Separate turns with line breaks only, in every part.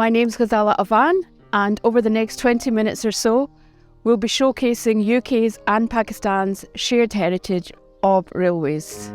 My name's Ghazala Avan, and over the next 20 minutes or so, we'll be showcasing UK's and Pakistan's shared heritage of railways.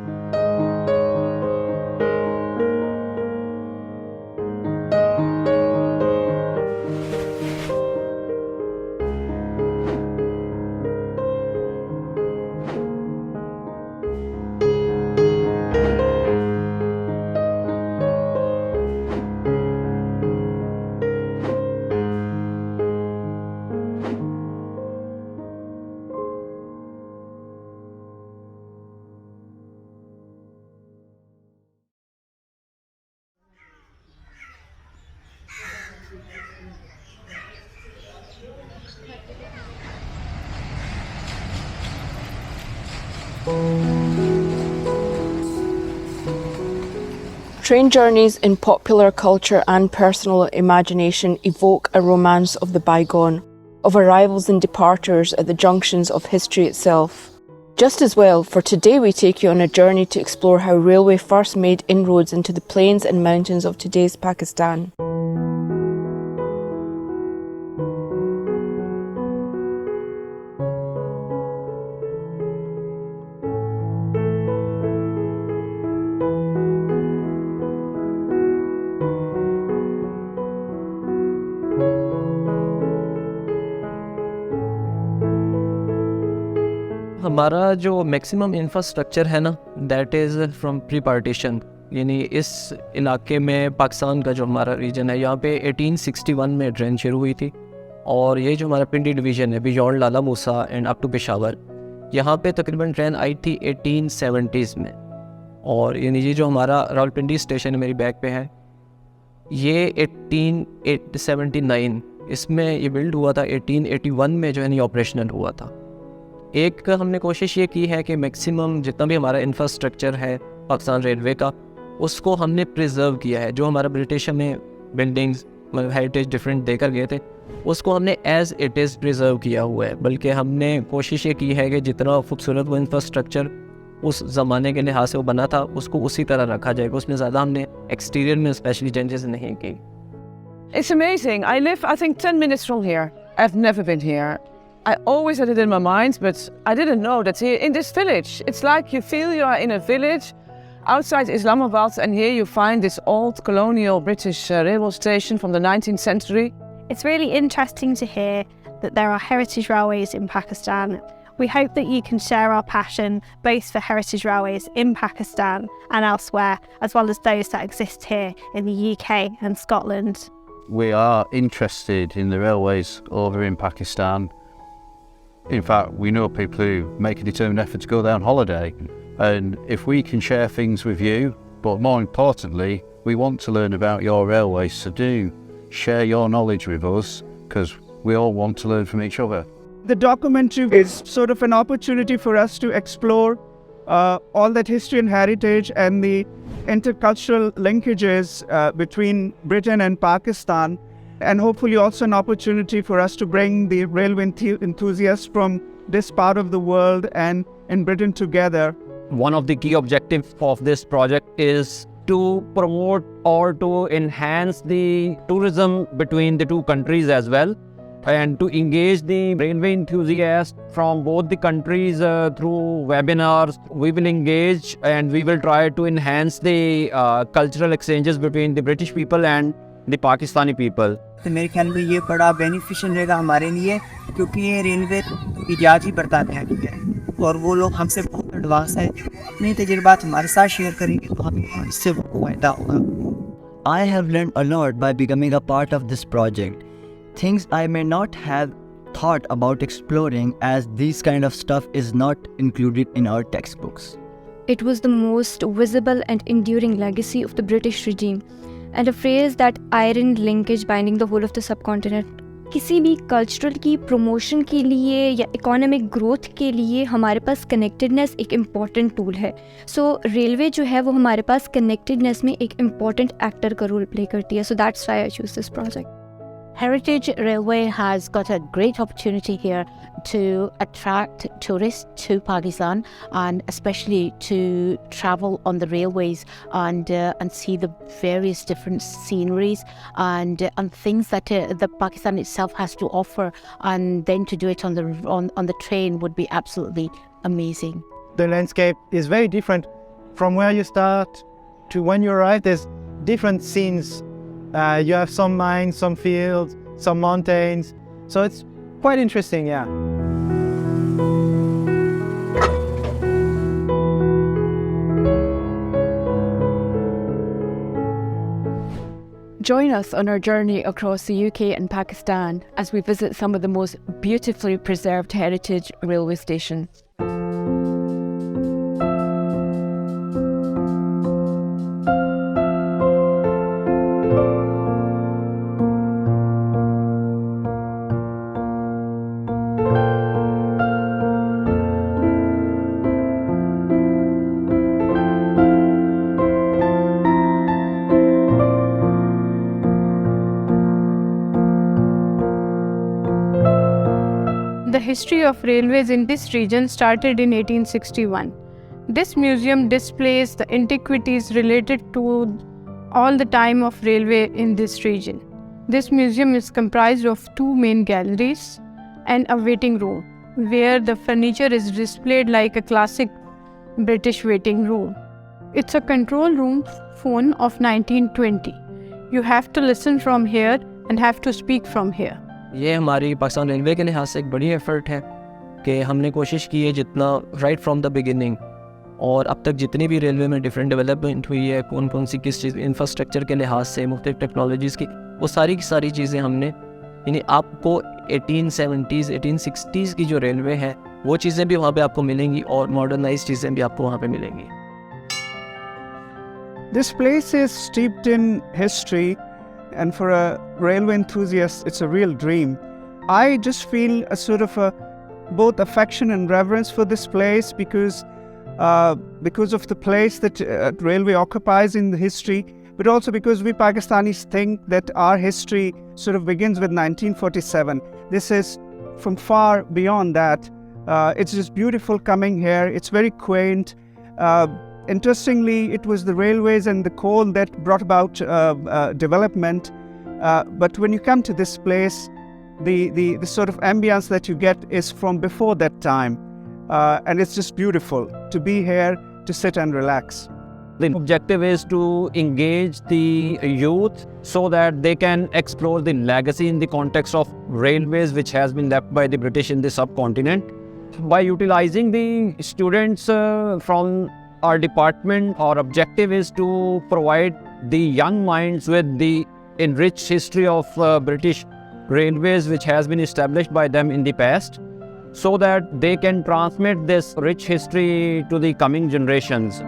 Train journeys in popular culture and personal imagination evoke a romance of the bygone, of arrivals and departures at the junctions of history itself. Just as well, for today we take you on a journey to explore how railway first made inroads into the plains and mountains of today's Pakistan.
हमारा जो maximum infrastructure है ना, that is from pre partition, यानी इस इलाके में पाकिस्तान का जो हमारा रीजन है, यहाँ पे 1861 में ट्रेन शुरू हुई थी। और ये जो हमारा पिंडी डिवीज़न है beyond Lala Musa and up to Peshawar, यहाँ पे तकरीबन ट्रेन आई थी 1870s में। और यानी ये जो हमारा रावलपिंडी स्टेशन है मेरी बैक पे है, ये 1879 इसमें ये बिल्ड हुआ था। 1881 में जो है नहीं ऑपरेशनल हुआ था। एक हमने कोशिश ये की है कि मैक्सिमम जितना भी हमारा इंफ्रास्ट्रक्चर है पाकिस्तान रेलवे का, उसको हमने प्रिजर्व किया है। जो हमारा ब्रिटिश हमें बिल्डिंग्स मतलब हेरिटेज डिफरेंट देकर गए थे, उसको हमने एज़ इट इज़ प्रिजर्व किया हुआ है। बल्कि हमने कोशिश ये की है कि जितना खूबसूरत वो इंफ्रास्ट्रक्चर उस ज़माने के लिहाज से वो बना था, उसको उसी तरह रखा जाएगा। उसमें ज़्यादा हमने एक्सटीरियर में स्पेशली चेंजेस नहीं की।
It's amazing. I live, I think, 10 minutes from here. I've never been here. I always had it in my mind, but I didn't know that here in this village, it's like you feel you are in a village outside Islamabad, and here you find this old colonial British railway station from the 19th century.
It's really interesting to hear that there are heritage railways in Pakistan. We hope that you can share our passion both for heritage railways in Pakistan and elsewhere, as well as those that exist here in the UK and Scotland.
We are interested in the railways over in Pakistan. In fact, we know people who make a determined effort to go there on holiday, and if we can share things with you, but more importantly, we want to learn about your railways, so do share your knowledge with us, because we all want to learn from each other.
The documentary is sort of an opportunity for us to explore all that history and heritage and the intercultural linkages between Britain and Pakistan. And hopefully also an opportunity for us to bring the railway enthusiasts from this part of the world and in Britain together.
One of the key objectives of this project is to promote or to enhance the tourism between the two countries as well, and to engage the railway enthusiasts from both the countries through webinars. We will engage and we will try to enhance the cultural exchanges between the British people and the Pakistani people.
तो मेरे ख्याल में ये बड़ा beneficial रहेगा हमारे लिए, क्योंकि ये रेलवे इजाज़ ही बताते हैं, ठीक है, और वो लोग हमसे बहुत एडवांस है। अपने तजुर्बात हमारे साथ शेयर करेंगे तो हमें इससे फ़ायदा होगा।
I have learned a lot by becoming a part of this project. Things I may not have thought about exploring, as this kind of stuff is not included in our textbooks.
It was the most visible and enduring legacy of the British regime, and a phrase that iron linkage binding the whole of the subcontinent. किसी भी cultural की promotion के लिए या economic growth के लिए हमारे पास connectedness एक इम्पॉर्टेंट टूल है। सो रेलवे जो है वो हमारे पास कनेक्टेडनेस में एक इम्पॉर्टेंट एक्टर का रोल प्ले करती है। So that's why I choose this project.
Heritage Railway has got a great opportunity here to attract tourists to Pakistan, and especially to travel on the railways and see the various different sceneries and things that the Pakistan itself has to offer, and then to do it on the train would be absolutely amazing.
The landscape is very different from where you start to when you arrive. There's different scenes. You have some mines, some fields, some mountains. So it's quite interesting, yeah.
Join us on our journey across the UK and Pakistan as we visit some of the most beautifully preserved heritage railway stations.
The history of railways in this region started in 1861. This museum displays the antiquities related to all the time of railway in this region. This museum is comprised of two main galleries and a waiting room, where the furniture is displayed like a classic British waiting room. It's a control room phone of 1920. You have to listen from here and have to speak from here.
ये हमारी Pakistan railway के लिहाज से एक बड़ी effort है कि हमने कोशिश की है जितना राइट फ्रॉम द बिगिनिंग, और अब तक जितनी भी रेलवे में डिफरेंट डेवलपमेंट हुई है, कौन कौन सी किस चीज़ इंफ्रास्ट्रक्चर के लिहाज से मुख्तलिफ टेक्नोलॉजीज़ की, वो सारी की सारी चीज़ें हमने, यानी आपको 1870s 1860s की जो रेलवे है वो चीज़ें भी वहाँ पे आपको मिलेंगी और मॉडर्नाइज चीज़ें भी आपको वहाँ पे मिलेंगी.
This place is steeped in history, and for a railway enthusiast, it's a real dream. I just feel a sort of both affection and reverence for this place because of the place that railway occupies in the history, but also because we Pakistanis think that our history sort of begins with 1947. This is from far beyond that. It's just beautiful coming here. It's very quaint. Interestingly, it was the railways and the coal that brought about development. But when you come to this place, the sort of ambience that you get is from before that time. And it's just beautiful to be here, to sit and relax.
The objective is to engage the youth so that they can explore the legacy in the context of railways which has been left by the British in the subcontinent. By utilizing the students from our department, our objective is to provide the young minds with the enriched history of British railways which has been established by them in the past, so that they can transmit this rich history to the coming generations.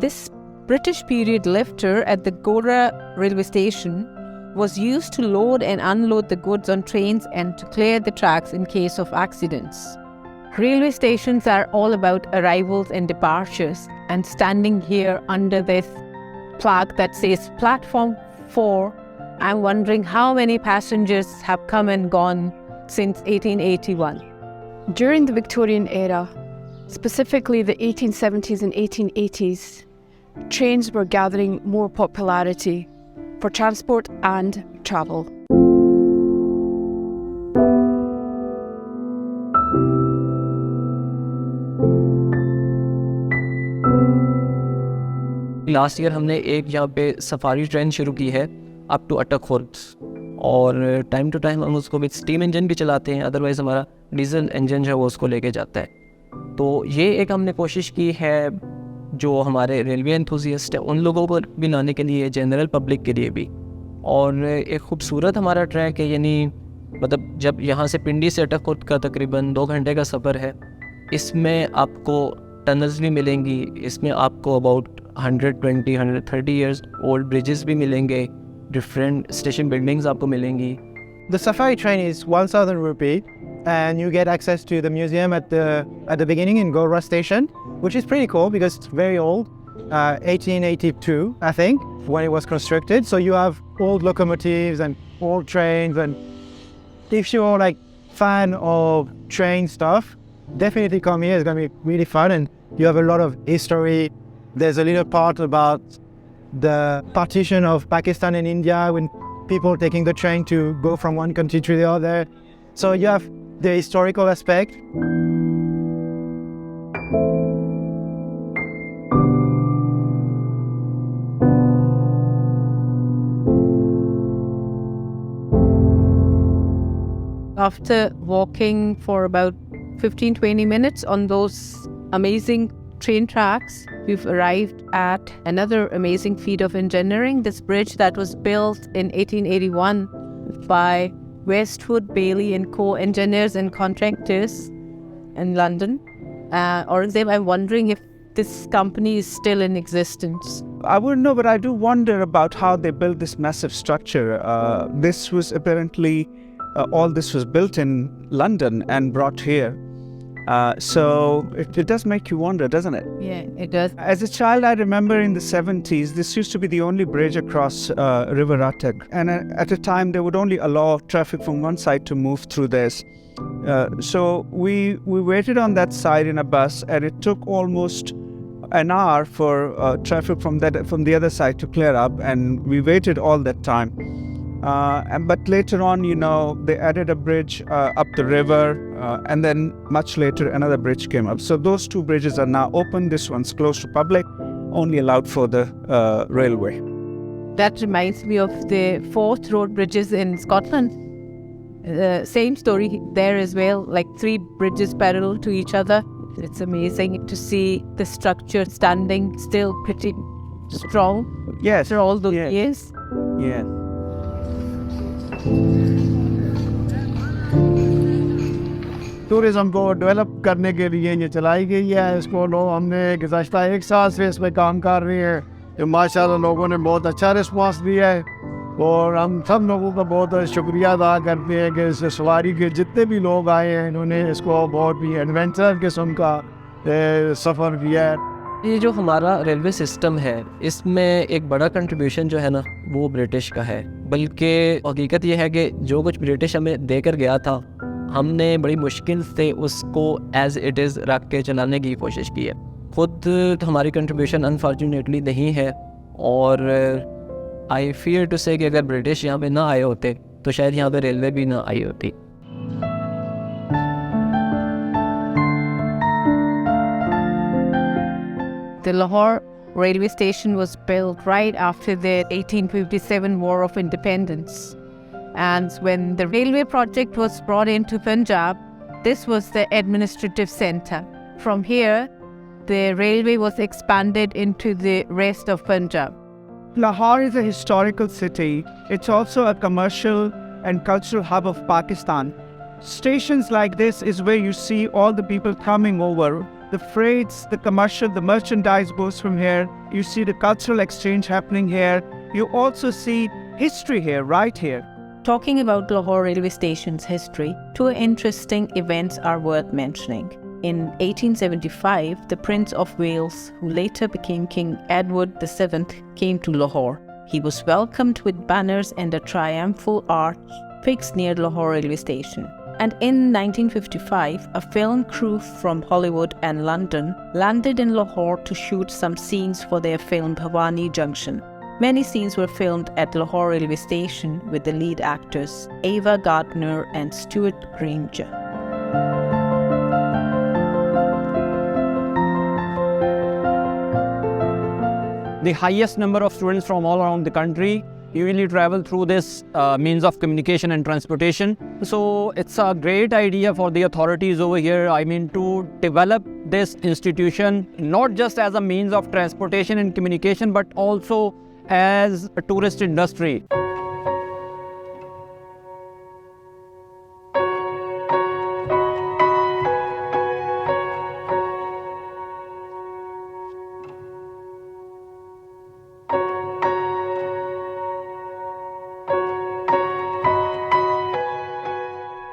This British period lifter at the Gora railway station was used to load and unload the goods on trains and to clear the tracks in case of accidents. Railway stations are all about arrivals and departures, and standing here under this plaque that says Platform 4, I'm wondering how many passengers have come and gone since 1881.
During the Victorian era, specifically the 1870s and 1880s, trains were gathering more popularity for transport and travel.
Last year हमने एक यहाँ पे safari train शुरू की है up to अटक खुर्द, और time to time हम उसको विद स्टीम इंजन भी चलाते हैं, अदरवाइज़ हमारा डीजल इंजन है वो उसको लेके जाता है. तो ये एक हमने कोशिश की है जो हमारे रेलवे एंथुजियास्ट है उन लोगों को भी लाने के लिए, जनरल पब्लिक के लिए भी. और एक खूबसूरत हमारा ट्रैक है, यानी मतलब जब यहाँ से पिंडी से अटक खुर्द का तकरीबन 2 घंटे का सफ़र है, इसमें आपको टनल्स भी मिलेंगी, इसमें आपको अबाउट 120-130 ईयर्स ओल्ड ब्रिजेस भी मिलेंगे, डिफरेंट स्टेशन बिल्डिंग्स आपको मिलेंगी.
The safari train is 1,000 rupee, and you get access to the museum at the beginning in Gora station, which is pretty cool because it's very old. 1882, I think, when it was constructed. So you have old locomotives and old trains, and if you're like fan of train stuff, definitely come here. It's going to be really fun, and you have a lot of history. There's a little part about the partition of Pakistan and India, when people taking the train to go from one country to the other. So you have the historical aspect.
After walking for about 15-20 minutes on those amazing train tracks, we've arrived at another amazing feat of engineering, this bridge that was built in 1881 by Westwood, Bailey and Co. engineers and contractors in London. Aurangzeb, I'm wondering if this company is still in existence.
I wouldn't know, but I do wonder about how they built this massive structure. This was apparently, all this was built in London and brought here. So it does make you wonder, doesn't it?
Yeah, it does.
As a child, I remember in the 70s, this used to be the only bridge across River Attock. And at a time, they would only allow traffic from one side to move through this. So we waited on that side in a bus, and it took almost an hour for traffic from the other side to clear up, and we waited all that time. But later on, they added a bridge up the river, and then much later another bridge came up. So those two bridges are now open. This one's closed to public, only allowed for the railway.
That reminds me of the Forth Road bridges in Scotland. Same story there as well, like 3 bridges parallel to each other. It's amazing to see the structure standing still pretty strong.
Yes.
After all those years.
Yeah.
Tourism को develop करने के लिए ये चलाई गई है। इसको लोग हमने गुज़श्ता 1 साल से इस पर काम कर रहे हैं, तो माशाल्लाह लोगों ने बहुत अच्छा रिस्पॉन्स दिया है, और हम सब लोगों का बहुत शुक्रिया अदा करते हैं कि इस सवारी के जितने भी लोग आए हैं, इन्होंने इसको बहुत ही एडवेंचर किस्म का सफ़र किया है।
ये जो हमारा रेलवे सिस्टम है, इसमें एक बड़ा कंट्रीब्यूशन जो है ना, वो ब्रिटिश का है। बल्कि हकीकत ये है कि जो कुछ ब्रिटिश हमें देकर गया था, हमने बड़ी मुश्किल से उसको एज़ इट इज़ रख के चलाने की कोशिश की है। खुद हमारी कंट्रीब्यूशन अनफॉर्चुनेटली नहीं है, और आई फियर टू से कि अगर ब्रिटिश यहाँ पे ना आए होते तो शायद यहाँ पे रेलवे भी ना आई होती।
The Lahore railway station was built right after the 1857 War of Independence. And when the railway project was brought into Punjab, this was the administrative center. From here, the railway was expanded into the rest of Punjab.
Lahore is a historical city. It's also a commercial and cultural hub of Pakistan. Stations like this is where you see all the people coming over. The freights, the commercial, the merchandise goes from here. You see the cultural exchange happening here. You also see history here, right here.
Talking about Lahore railway station's history, 2 interesting events are worth mentioning. In 1875, the Prince of Wales, who later became King Edward VII, came to Lahore. He was welcomed with banners and a triumphal arch fixed near Lahore railway station. And in 1955, a film crew from Hollywood and London landed in Lahore to shoot some scenes for their film Bhavani Junction. Many scenes were filmed at Lahore railway station with the lead actors Ava Gardner and Stuart Granger.
The highest number of students from all around the country usually travel through this means of communication and transportation. So it's a great idea for the authorities over here, to develop this institution not just as a means of transportation and communication, but also as a tourist industry.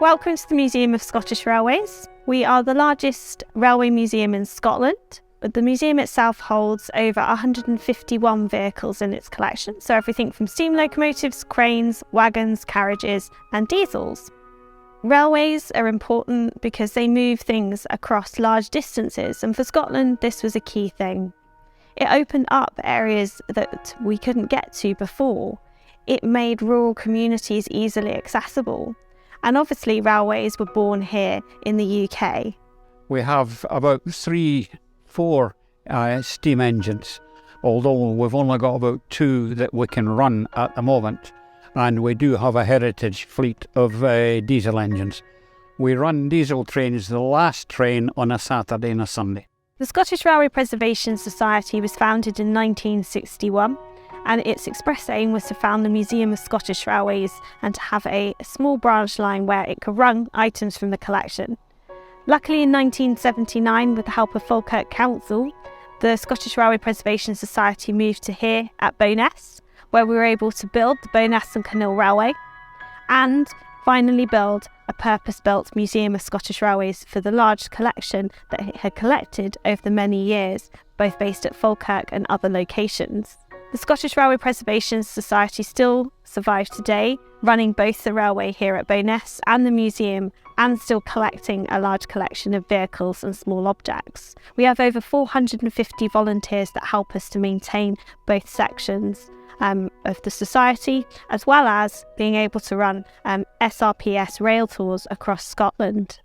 Welcome to the Museum of Scottish Railways. We are the largest railway museum in Scotland. The museum itself holds over 151 vehicles in its collection, so everything from steam locomotives, cranes, wagons, carriages and diesels. Railways are important because they move things across large distances, and for Scotland this was a key thing. It opened up areas that we couldn't get to before. It made rural communities easily accessible. And obviously railways were born here in the UK.
We have about 3-4 steam engines, although we've only got about 2 that we can run at the moment. And we do have a heritage fleet of diesel engines. We run diesel trains, the last train on a Saturday and a Sunday.
The Scottish Railway Preservation Society was founded in 1961, and its express aim was to found the Museum of Scottish Railways and to have a small branch line where it could run items from the collection. Luckily in 1979, with the help of Falkirk Council, the Scottish Railway Preservation Society moved to here at Bowness, where we were able to build the Bowness and Connell Railway and finally build a purpose-built Museum of Scottish Railways for the large collection that it had collected over the many years, both based at Falkirk and other locations. The Scottish Railway Preservation Society still survives today, running both the railway here at Bowness and the museum, and still collecting a large collection of vehicles and small objects. We have over 450 volunteers that help us to maintain both sections of the society, as well as being able to run SRPS rail tours across Scotland.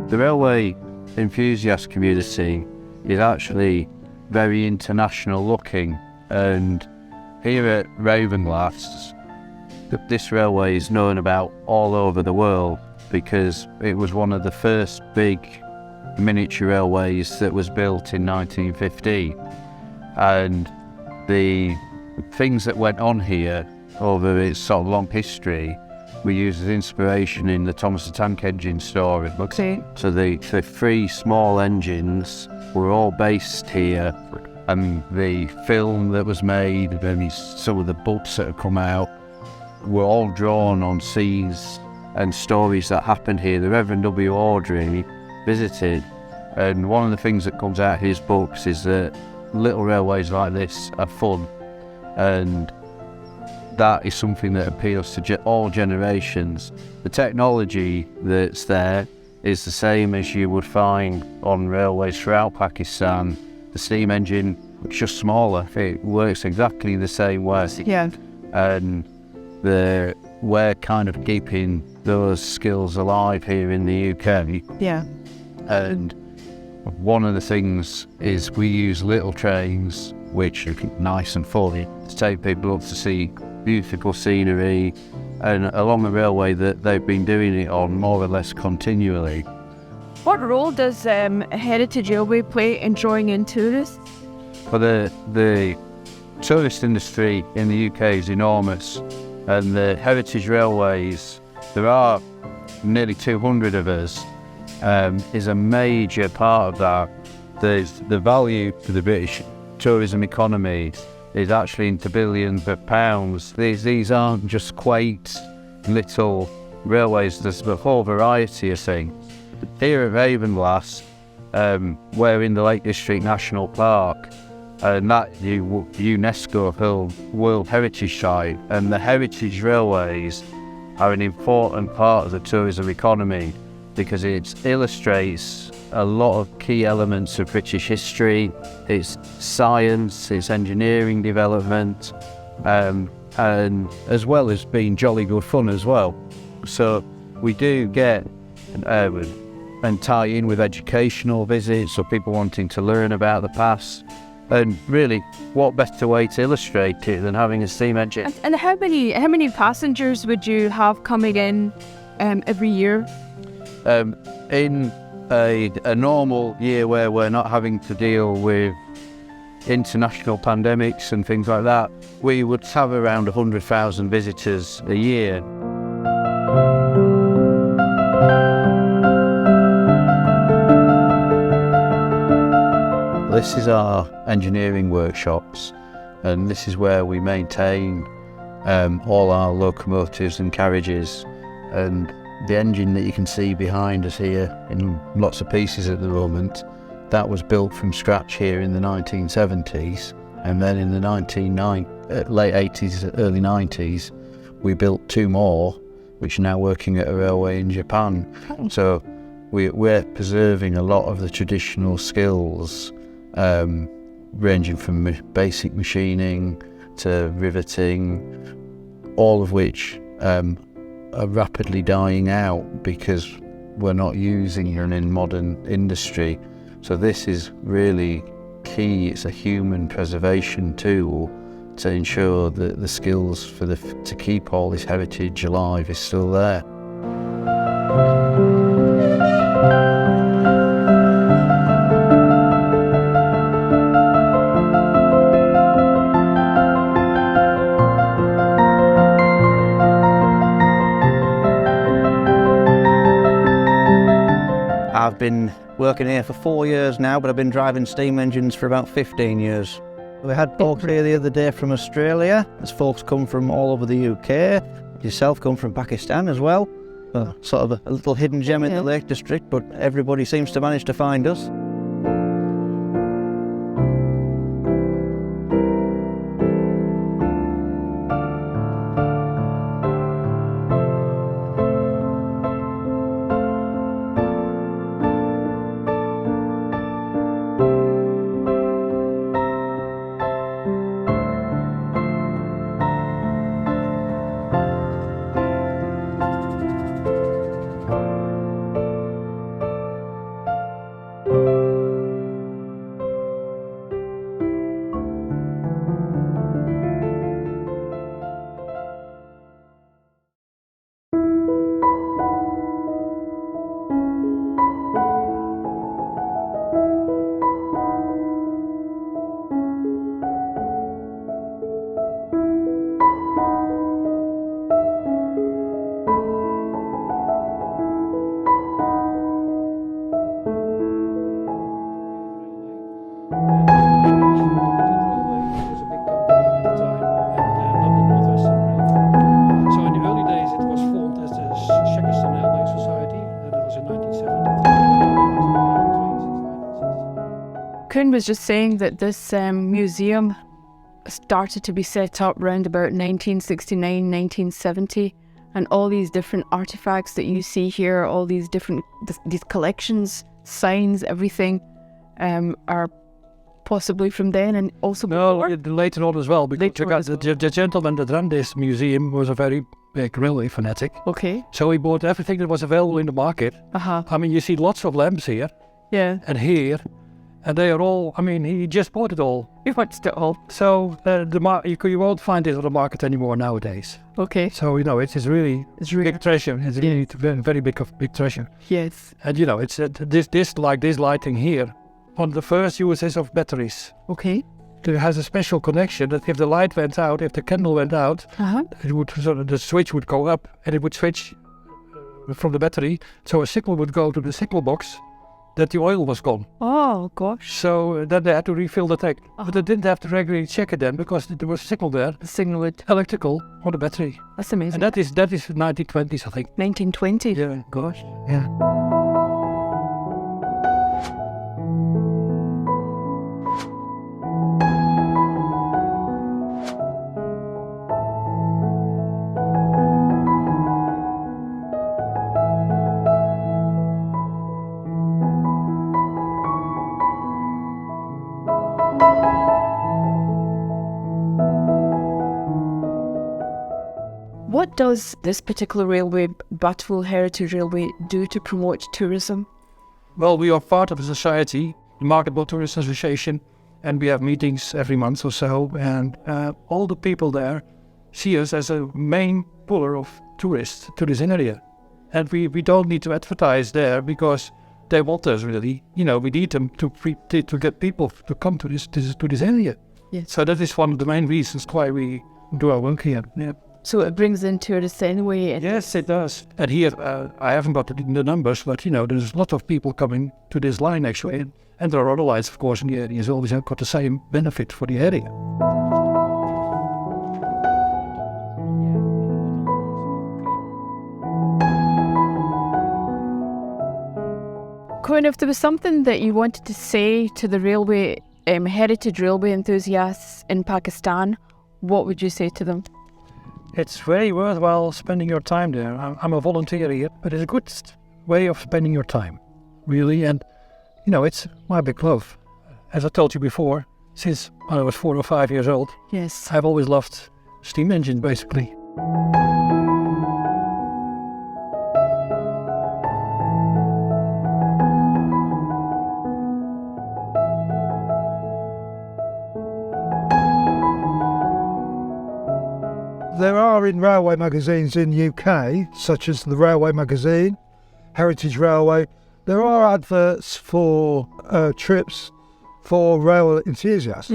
The railway enthusiast community is actually very international looking, and here at Ravenglass, this railway is known about all over the world because it was one of the first big miniature railways that was built in 1950, and the things that went on here over its sort of long history we use as inspiration in the Thomas the Tank Engine story. So the 3 small engines were all based here, and the film that was made and some of the books that have come out were all drawn on scenes and stories that happened here. The Reverend W. Audrey visited, and one of the things that comes out of his books is that little railways like this are fun, and that is something that appeals to all generations. The technology that's there is the same as you would find on railways throughout Pakistan. The steam engine is just smaller. It works exactly the same way.
Yeah.
And we're kind of keeping those skills alive here in the UK.
Yeah.
And one of the things is we use little trains, which are nice and full, to take people up to see beautiful scenery, and along the railway that they've been doing it on more or less continually.
What role does Heritage Railway play in drawing in tourists?
Well, the tourist industry in the UK is enormous, and the Heritage Railways, there are nearly 200 of us, is a major part of that. The value to the British tourism economy is actually into billions of pounds. These aren't just quaint little railways, there's a whole variety of things. Here at Ravenglass, we're in the Lake District National Park, and that UNESCO World Heritage Site, and the Heritage Railways are an important part of the tourism economy because it illustrates a lot of key elements of British history, its science, its engineering development, and as well as being jolly good fun as well. So we do get and tie in with educational visits, or people wanting to learn about the past. And really, what better way to illustrate it than having a steam engine?
And how many passengers would you have coming in every year?
In a normal year where we're not having to deal with international pandemics and things like that, we would have around 100,000 visitors a year. This is our engineering workshops, and this is where we maintain all our locomotives and carriages, and the engine that you can see behind us here in lots of pieces at the moment, that was built from scratch here in the 1970s, and then in the late 80s, early 90s, we built 2 more, which are now working at a railway in Japan. So we're preserving a lot of the traditional skills, ranging from basic machining to riveting, all of which are rapidly dying out because we're not using them in modern industry. So this is really key. It's a human preservation tool to ensure that the skills to keep all this heritage alive is still there.
I've been working here for 4 years now, but I've been driving steam engines for about 15 years. We had folks here the other day from Australia. There's folks come from all over the UK. Yourself come from Pakistan as well. Sort of a little hidden gem in the Lake District, but everybody seems to manage to find us.
Kuhn was just saying that this museum started to be set up around about 1969, 1970, and all these different artifacts that you see here, all these different these collections, signs, everything, are possibly from then and also before?
Later on as well, because the gentleman that ran this museum was a very big railway fanatic.
Okay.
So he bought everything that was available in the market. I mean, you see lots of lamps here.
Yeah.
And here. And they are all, I mean, he just bought it all.
He watched it all.
So you won't find it on the market anymore nowadays.
Okay.
So, you know, it's really big treasure. It's really very big treasure.
Yes.
And, you know, it's this lighting here on the first uses of batteries.
Okay.
It has a special connection that if the light went out, if the candle went out, it would the switch would go up and it would switch from the battery. So a signal would go to the signal box that the oil was gone.
Oh, gosh.
So then they had to refill the tank. But they didn't have to regularly check it then because there was a signal there.
The signal would...
Electrical on the battery.
That's amazing.
And that is 1920s, I think.
1920?
Yeah, gosh. Yeah.
What does this particular railway, Battle Heritage Railway, do to promote tourism?
Well, we are part of a society, the Marketable Tourist Association, and we have meetings every month or so, and all the people there see us as a main puller of tourists to this area. And we don't need to advertise there because they want us really. You know, we need them to get people to come to this area.
Yes.
So that is one of the main reasons why we do our work here. Yeah.
So it brings in tourists anyway.
Yes, it does. And here, I haven't got the numbers, but you know, there's a lot of people coming to this line actually. And there are other lines, of course, in the area as well, which have got the same benefit for the area.
Cohen, if there was something that you wanted to say to the railway, heritage railway enthusiasts in Pakistan, what would you say to them?
It's very worthwhile spending your time there. I'm a volunteer here, but it's a good way of spending your time, really. And, you know, it's my big love. As I told you before, since I was 4 or 5 years old,
yes,
I've always loved steam engines, basically.
There are in railway magazines in UK, such as the Railway Magazine, Heritage Railway, there are adverts for trips for rail enthusiasts.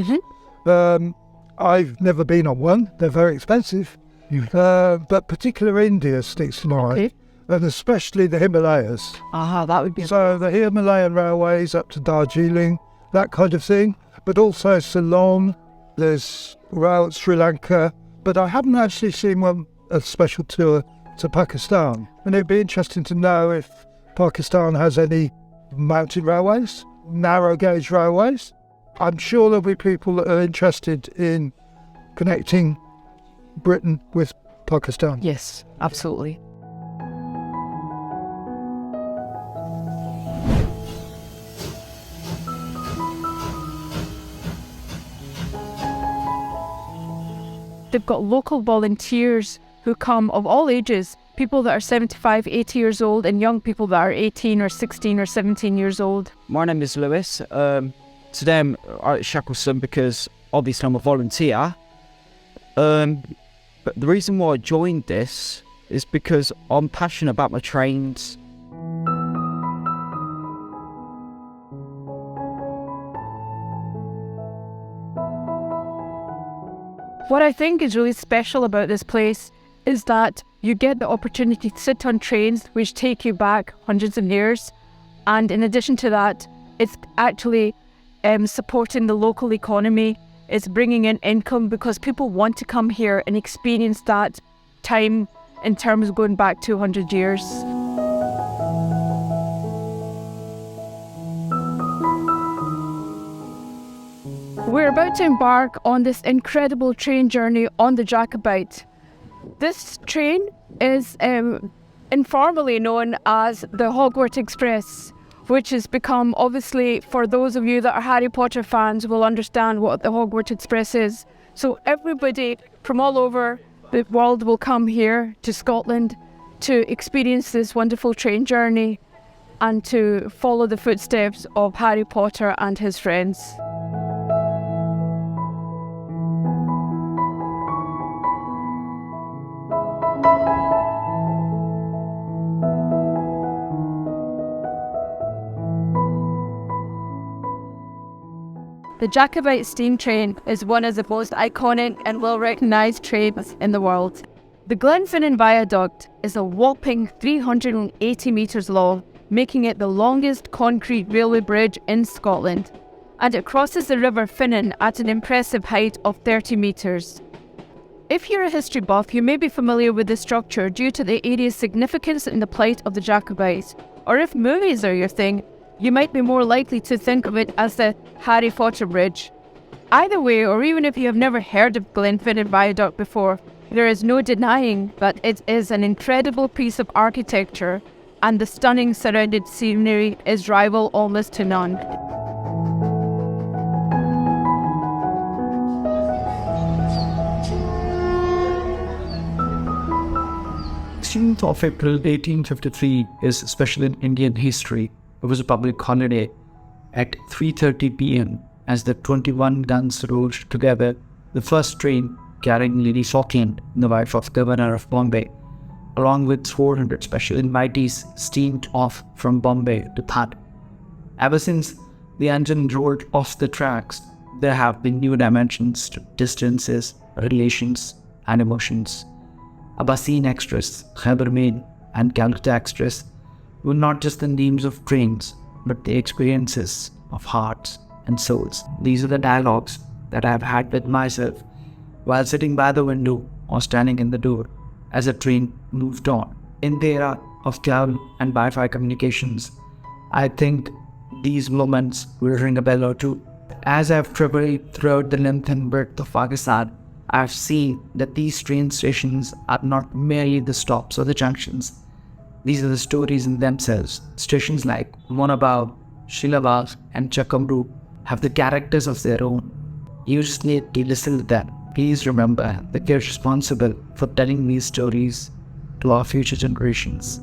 I've never been on one, they're very expensive, but particular India sticks to mind, and especially the Himalayas.
That would be...
So the Himalayan railways up to Darjeeling, that kind of thing, but also Ceylon, there's rail Sri Lanka, but I haven't actually seen a special tour to Pakistan. And it'd be interesting to know if Pakistan has any mountain railways, narrow gauge railways. I'm sure there'll be people that are interested in connecting Britain with Pakistan.
Yes, absolutely. They've got local volunteers who come of all ages, people that are 75, 80 years old, and young people that are 18 or 16 or 17 years old.
My name is Lewis. Today I'm at Shackleton because obviously I'm a volunteer. But the reason why I joined this is because I'm passionate about my trains.
What I think is really special about this place is that you get the opportunity to sit on trains which take you back hundreds of years, and in addition to that, it's actually supporting the local economy. It's bringing in income because people want to come here and experience that time in terms of going back 200 years. We're about to embark on this incredible train journey on the Jacobite. This train is informally known as the Hogwarts Express, which has become, obviously, for those of you that are Harry Potter fans will understand what the Hogwarts Express is. So everybody from all over the world will come here to Scotland to experience this wonderful train journey and to follow the footsteps of Harry Potter and his friends. The Jacobite steam train is one of the most iconic and well-recognised trains in the world. The Glenfinnan Viaduct is a whopping 380 metres long, making it the longest concrete railway bridge in Scotland, and it crosses the River Finnan at an impressive height of 30 metres. If you're a history buff, you may be familiar with this structure due to the area's significance in the plight of the Jacobites, or if movies are your thing, you might be more likely to think of it as the Harry Potter Bridge. Either way, or even if you have never heard of Glenfinnan Viaduct before, there is no denying that it is an incredible piece of architecture, and the stunning surrounded scenery is rival almost to none.
16th of April 1853 is special in Indian history. It was a public holiday. At 3:30 p.m., as the 21 guns rolled together, the first train carrying Lady Falkland, the wife of Governor of Bombay, along with 400 special invitees steamed off from Bombay to Thad. Ever since the engine rolled off the tracks, there have been new dimensions to distances, relations, and emotions. Abbasin Express, Khyber Mail, and Calcutta Express were not just the names of trains, but the experiences of hearts and souls. These are the dialogues that I have had with myself while sitting by the window or standing in the door as a train moved on. In the era of cloud and Wi-Fi communications, I think these moments will ring a bell or two. As I've traveled throughout the length and breadth of Pakistan, I've seen that these train stations are not merely the stops or the junctions. These are the stories in themselves. Stations like Monabad, Shilabag, and Chakamru have the characters of their own. You just need to listen to them. Please remember that you're responsible for telling these stories to our future generations.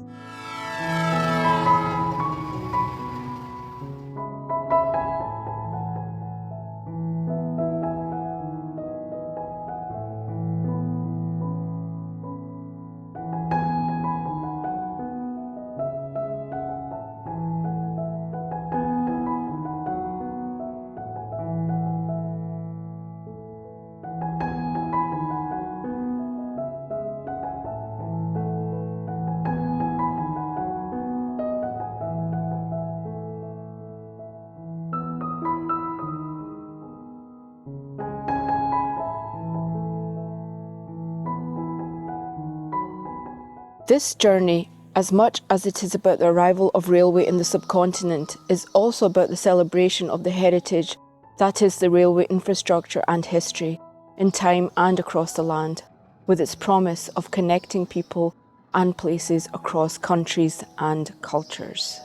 This journey, as much as it is about the arrival of railway in the subcontinent, is also about the celebration of the heritage that is the railway infrastructure and history, in time and across the land, with its promise of connecting people and places across countries and cultures.